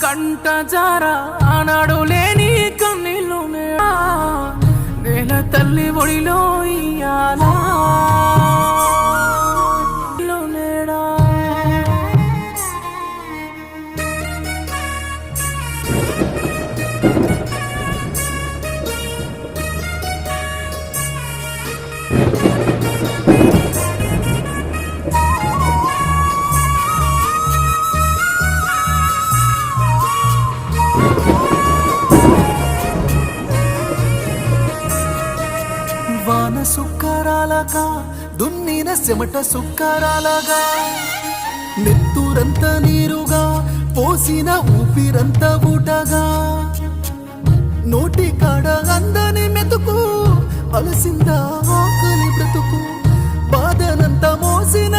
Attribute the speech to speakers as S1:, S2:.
S1: కంట జారా ఆనాడు లేని కన్నీళ్ళు నేల తల్లి ఒడిలో ఇయ్యాలా
S2: వాన సుక్కరాలగా దున్నిన చెమట సుక్కరాలగా నెత్తురంత నీరుగా పోసిన ఊపిరంత ఊటగా నోటి కాడ అందని మెతుకు అలసిందా ఆకలి బ్రతుకు బాధనంత మోసిన